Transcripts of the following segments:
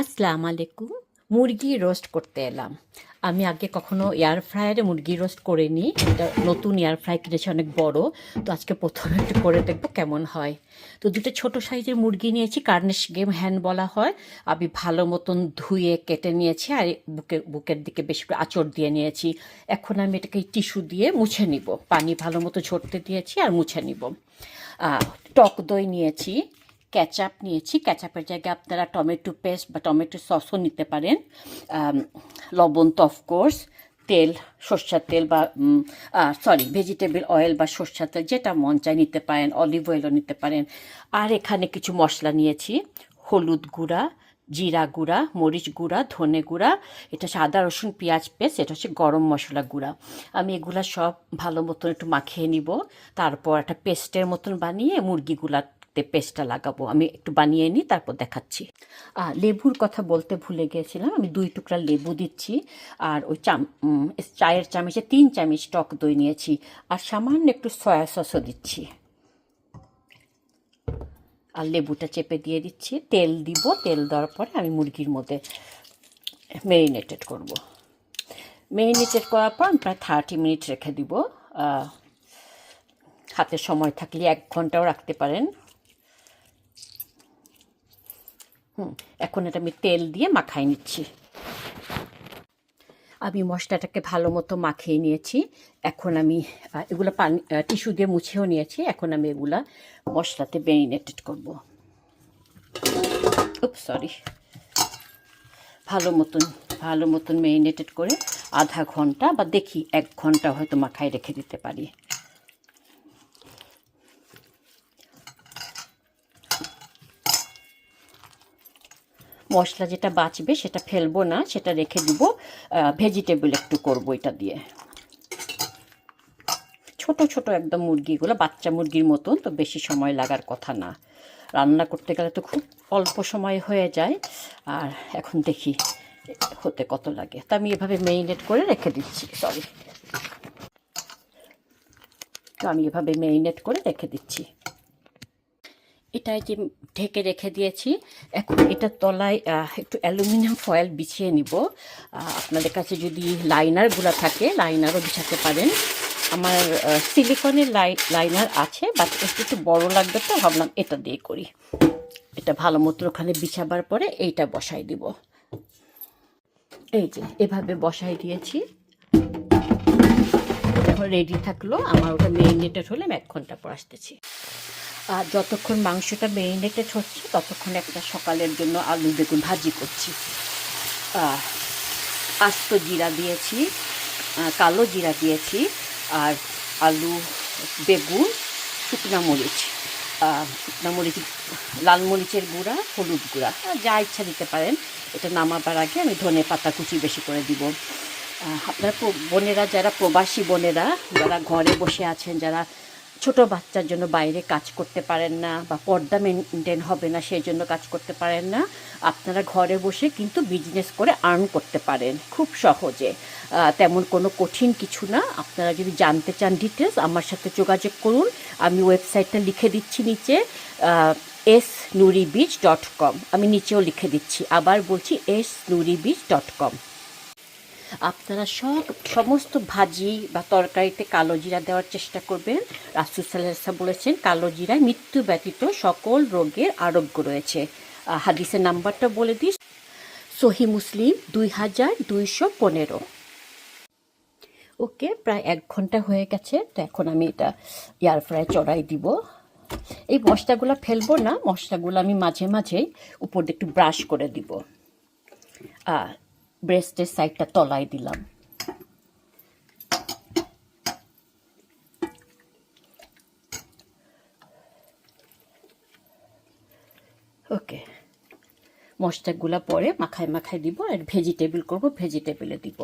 আসসালামু আলাইকুম। মুরগি রোস্ট করতে এলাম। আমি আগে কখনো এয়ার ফ্রায়ারে মুরগি রোস্ট করিনি। এটা নতুন এয়ার ফ্রাই কিনেছি, অনেক বড়। তো আজকে প্রথমে একটু করে দেখবো কেমন হয়। তো দুটো ছোট সাইজের মুরগি নিয়েছি, কার্নিশ গেম হ্যান বলা হয়। আমি ভালো মতন ধুয়ে কেটে নিয়েছি, আর বুকের দিকে বেশি করে আঁচড় দিয়ে নিয়েছি। এখন আমি এটাকে টিস্যু দিয়ে মুছে নিব। পানি ভালো মতো ঝরতে দিয়েছি আর মুছে নিব। টক দই নিয়েছি, কেচাপ নিয়েছি, কেচাপের জায়গায় আপনারা টমেটো পেস্ট বা টমেটো সসও নিতে পারেন। লবণ তো অফকোর্স, তেল, সর্ষের তেল বা ভেজিটেবল অয়েল বা সর্ষের তেল যেটা মন চায় নিতে পারেন, অলিভ অয়েলও নিতে পারেন। আর এখানে কিছু মশলা নিয়েছি, হলুদ গুঁড়া, জিরা গুঁড়া, মরিচ গুঁড়া, ধনে গুঁড়া, এটা হচ্ছে আদা রসুন পেঁয়াজ পেস্ট, এটা হচ্ছে গরম মশলা গুঁড়া। আমি এগুলা সব ভালো মতন একটু মাখিয়ে নিব। তারপর একটা পেস্টের মতন বানিয়ে মুরগিগুলাতে পেস্টটা লাগাবো। আমি একটু বানিয়ে নিই, তারপর দেখাচ্ছি। লেবুর কথা বলতে ভুলে গিয়েছিলাম, আমি 2 টুকরা লেবু দিচ্ছি। আর ওই চায়ের চামচে 3 চামচ টক দই নিয়েছি। আর সামান্য একটু সয়া সসও দিচ্ছি। আর লেবুটা চেপে দিয়ে দিচ্ছি। তেল দিব, তেল দেওয়ার পরে আমি মুরগির মধ্যে ম্যারিনেটেড করব। ম্যারিনেটেড করার পর আমি প্রায় 30 মিনিট রেখে দিব। হাতে সময় থাকলে 1 ঘন্টাও রাখতে পারেন। এখন এটা আমি তেল দিয়ে মাখাই নিচ্ছি। আমি মশলাটাকে ভালো মতো মাখিয়ে নিয়েছি। এখন আমি এগুলো পানি টিস্যু দিয়ে মুছেও নিয়েছি। এখন আমি এগুলা মশলাতে ম্যারিনেটেড করব। সরি, ভালো মতন ম্যারিনেটেড করে আধা ঘন্টা বা দেখি 1 ঘন্টা হয়তো মাখায় রেখে দিতে পারি। মশলা যেটা বাঁচবে সেটা ফেলবো না, সেটা রেখে দিব। ভেজিটেবল একটু করবো এটা দিয়ে। ছোট ছোট একদম মুরগিগুলো, বাচ্চা মুরগির মতন, তো বেশি সময় লাগার কথা না। রান্না করতে গেলে তো খুব অল্প সময় হয়ে যায়। আর এখন দেখি হতে কত লাগে। তা আমি এভাবে ম্যারিনেট করে রেখে দিচ্ছি। তো আমি এভাবে ম্যারিনেট করে রেখে দিচ্ছি। এটা যে ঢেকে রেখে দিয়েছি। এখন এটার তলায় একটু অ্যালুমিনিয়াম ফয়েল বিছিয়ে নিব। আপনাদের কাছে যদি লাইনারগুলো থাকে লাইনারও বিছাতে পারেন। আমার সিলিকনের লাইনার আছে, বাট একটু বড় লাগবে, তো ভাবলাম এটা দিয়ে করি। এটা ভালো মতো ওখানে বিছাবার পরে এইটা বসাই দিব। এই যে এভাবে বসাই দিয়েছি। এখন রেডি থাকলো আমার। ওটা ম্যারিনেটেড হলে আমি 1 ঘন্টা পর আসতেছি। আর যতক্ষণ মাংসটা ম্যারিনেটেড হচ্ছে ততক্ষণ একটা সকালের জন্য আলু বেগুন ভাজি করছি। আস্ত জিরা দিয়েছি, কালো জিরা দিয়েছি, আর আলু, বেগুন, শুকনো মরিচ, লাল মরিচের গুঁড়া, হলুদ গুঁড়া, যা ইচ্ছা দিতে পারেন। এটা নামাবার আগে আমি ধনে পাতা কুচি বেশি করে দিব। আপনারা বোনেরা, যারা প্রবাসী বোনেরা, যারা ঘরে বসে আছেন, যারা ছোট বাচ্চার জন্য বাইরে কাজ করতে পারেন না বা পর্দা মেনটেন হবে না সেই জন্য কাজ করতে পারেন না, আপনারা ঘরে বসে কিন্তু বিজনেস করে আর্ন করতে পারেন খুব সহজে। তেমন কোনো কঠিন কিছু না। আপনারা যদি জানতে চান ডিটেলস, আমার সাথে যোগাযোগ করুন। আমি ওয়েবসাইটটা লিখে দিচ্ছি নিচে, snuribeach.com। আমি নিচেও লিখে দিচ্ছি, আবার বলছি snuribeach.com। আপনারা সমস্ত ভাজি বা তরকারিতে কালো জিরা দেওয়ার চেষ্টা করবেন। রাসূল সাল্লাল্লাহু আলাইহি ওয়াসাল্লাম বলেছেন কালো জিরায় মৃত্যু ব্যতীত সকল রোগের আরোগ্য রয়েছে। হাদিসের নাম্বারটা বলে দিই, সহি মুসলিম 2215। ওকে, প্রায় 1 ঘন্টা হয়ে গেছে। তো এখন আমি এটা এয়ার ফ্রাই চড়াই দিব। এই মশলাগুলো ফেলবো না, মশলাগুলো আমি মাঝে মাঝে উপর দিয়ে একটু ব্রাশ করে দিব। ব্রেস্টের সাইডটা তলায় দিলাম। ওকে, মশলাগুলো পরে মাখায় দিব। আর ভেজিটেবল করব, ভেজিটেবলে দিব।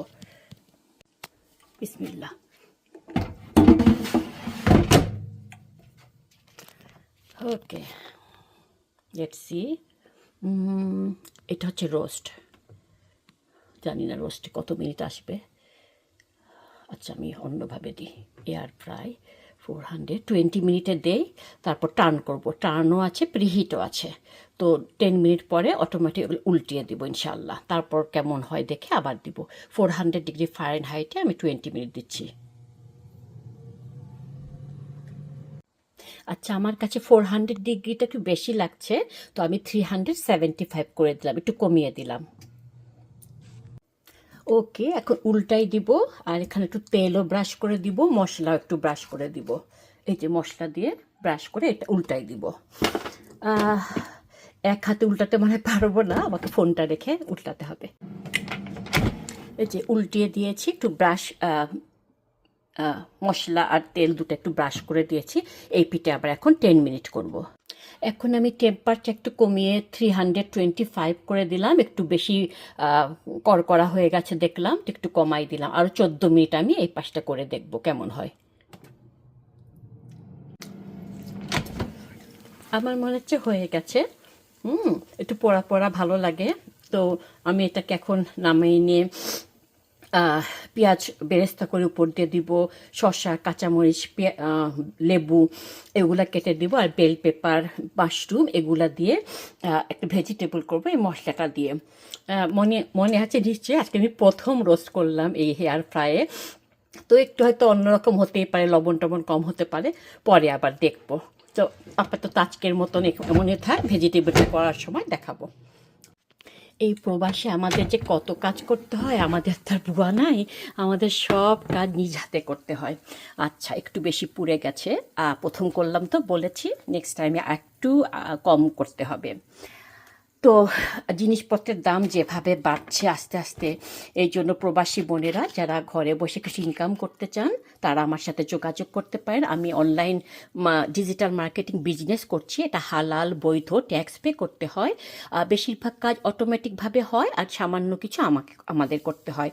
বিসমিল্লাহ। ওকে, লেটস সি। এটা হচ্ছে রোস্ট। জানি না রোস্টে কত মিনিট আসবে। আচ্ছা, আমি অন্যভাবে দিই। এয়ার ফ্রাই 420 মিনিটে দেই, তারপর টার্ন করব। টার্নও আছে, প্রিহিটও আছে। তো 10 মিনিট পরে অটোমেটিক উল্টিয়ে দিব ইনশাল্লাহ। তারপর কেমন হয় দেখে আবার দিব। 400 ডিগ্রি ফারেনহাইটে আমি 20 মিনিট দিচ্ছি। আচ্ছা, আমার কাছে 400 ডিগ্রিটা একটু বেশি লাগছে, তো আমি 375 করে দিলাম, একটু কমিয়ে দিলাম। ওকে, এখন উল্টাই দিব। আর এখানে একটু তেলও ব্রাশ করে দিব, মশলাও একটু ব্রাশ করে দিব। এই যে মশলা দিয়ে ব্রাশ করে এটা উল্টাই দিব। আহ, এক হাতে উল্টাতে মনে হয় পারবো না, আমাকে ফোনটা রেখে উল্টাতে হবে। এই যে উল্টিয়ে দিয়েছি, একটু ব্রাশ মশলা আর তেল দুটো একটু ব্রাশ করে দিয়েছি। এই পিঠে আবার এখন 10 মিনিট করব। এখন আমি টেম্পারটা একটু কমিয়ে 325 করে দিলাম। একটু বেশি কড়কড়া হয়ে গেছে দেখলাম, তো একটু কমাই দিলাম। আরও 14 মিনিট আমি এই পাশটা করে দেখব কেমন হয়। আমার মনে হচ্ছে হয়ে গেছে। একটু পোড়া পোড়া ভালো লাগে। তো আমি এটাকে এখন নামিয়ে নিয়ে পেঁয়াজ বেরেস্তা করে উপর দিয়ে দিব, শসা, কাঁচামরিচ, লেবু এগুলা কেটে দিব, আর বেল পেপার, মাশরুম এগুলা দিয়ে একটা ভেজিটেবল করব এই মশলাটা দিয়ে। মনে মনে আছে নিশ্চয়ই আজকে আমি প্রথম রোস্ট করলাম এই হেয়ার ফ্রাইয়ে। তো একটু হয়তো অন্যরকম হতেই পারে, লবণ টবণ কম হতে পারে, পরে আবার দেখবো। তো আপাতত আজকের মতন এমনই থাক, ভেজিটেবলটা করার সময় দেখাবো। এই প্রবাসে আমাদের যে কত কাজ করতে হয়, আমাদের তার বুয়া নাই, আমাদের সব কাজ নিজ হাতে করতে হয়। আচ্ছা, একটু বেশি পুড়ে গেছে, প্রথম করলাম তো বলেছি, নেক্সট টাইমে একটু কম করতে হবে। তো জিনিসপত্রের দাম যেভাবে বাড়ছে আস্তে আস্তে, এই জন্য প্রবাসী বোনেরা যারা ঘরে বসে কিছু ইনকাম করতে চান তারা আমার সাথে যোগাযোগ করতে পারেন। আমি অনলাইন ডিজিটাল মার্কেটিং বিজনেস করছি। এটা হালাল, বৈধ, ট্যাক্স পে করতে হয়। বেশিরভাগ কাজ অটোমেটিকভাবে হয়, আর সামান্য কিছু আমাদের করতে হয়।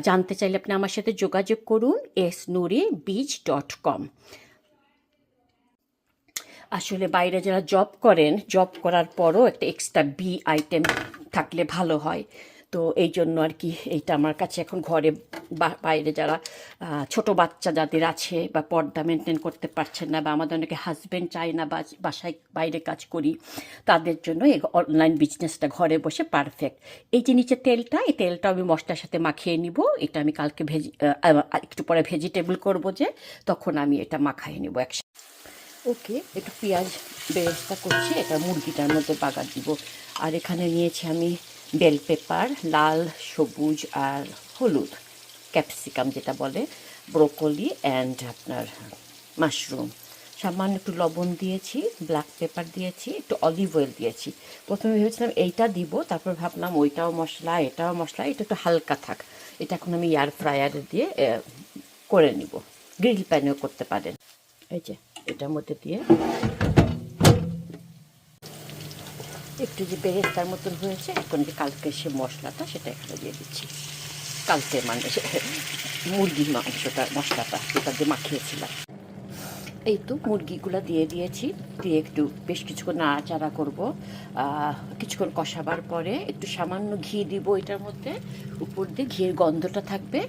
জানতে চাইলে আপনি আমার সাথে যোগাযোগ করুন snuribiz.com। আসলে বাইরে যারা জব করেন, জব করার পরও একটা এক্সট্রা আইটেম থাকলে ভালো হয়। তো এই জন্য আর কি এইটা আমার কাছে এখন ঘরে বাইরে যারা ছোট বাচ্চা যাদের আছে, বা পর্দা মেনটেন করতে পারছেন না, বা আমাদের অনেকে হাজব্যান্ড চায় না, বা বাসায় বাইরে কাজ করি, তাদের জন্য এই অনলাইন বিজনেসটা ঘরে বসে পারফেক্ট। এই যে নিচে তেলটা, এই তেলটা আমি মশলার সাথে মাখিয়ে নিব। এটা আমি কালকে একটু পরে ভেজিটেবল করব, যে তখন আমি এটা মাখাই নিব একসাথে। ওকে, একটু পেঁয়াজ বেরেস্তা করছি, এটা মুরগিটার মধ্যে বাগার দিব। আর এখানে নিয়েছি আমি বেল পেপার, লাল, সবুজ আর হলুদ, ক্যাপসিকাম যেটা বলে, ব্রোকলি অ্যান্ড আপনার মাশরুম। সামান্য একটু লবণ দিয়েছি, ব্ল্যাক পেপার দিয়েছি, একটু অলিভ অয়েল দিয়েছি। প্রথমে ভেবেছিলাম এইটা দিব, তারপর ভাবলাম ওইটাও মশলা, এটাও মশলা, এটা একটু হালকা থাক। এটা এখন আমি এয়ার ফ্রায়ারে দিয়ে করে নিব। গ্রিল প্যানেও করতে পারেন। এই যে এটার মধ্যে দিয়ে একটু যে বেরেস্তার মতন হয়েছে, এখন যে কালকে সে মশলাটা সেটা এখানে দিয়ে দিচ্ছি। কালকে মানে মুরগির মাংসটা, মশলাটা যেটা দিয়ে মাখিয়েছিলাম। এই তো মুরগিগুলো দিয়ে দিয়েছি, দিয়ে একটু বেশ কিছুক্ষণ নাড়াচাড়া করবো। কিছুক্ষণ কষাবার পরে একটু সামান্য ঘি দিব এটার মধ্যে, উপর দিয়ে ঘির গন্ধটা থাকবে।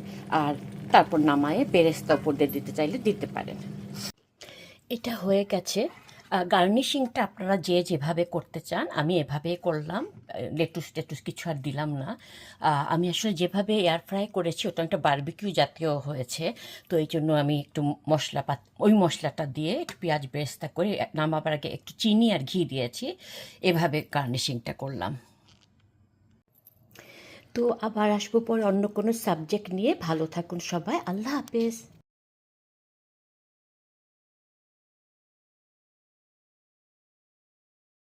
আর তারপর নামায়ে বেরেস্তা উপর দিয়ে দিতে চাইলে দিতে পারেন। এটা হয়ে গেছে। গার্নিশিংটা আপনারা যে যেভাবে করতে চান, আমি এভাবেই করলাম। লেটুস টেটুস কিছু আর দিলাম না। আমি আসলে যেভাবে এয়ার ফ্রাই করেছি ওটা একটা বারবিকিউ জাতীয় হয়েছে। তো এই জন্য আমি একটু ওই মশলাটা দিয়ে একটু পেঁয়াজ বেরেস্তা করে নামাবার আগে একটু চিনি আর ঘি দিয়েছি। এভাবে গার্নিশিংটা করলাম। তো আবার আসবো পরে অন্য কোনো সাবজেক্ট নিয়ে। ভালো থাকুন সবাই, আল্লাহ হাফেজ।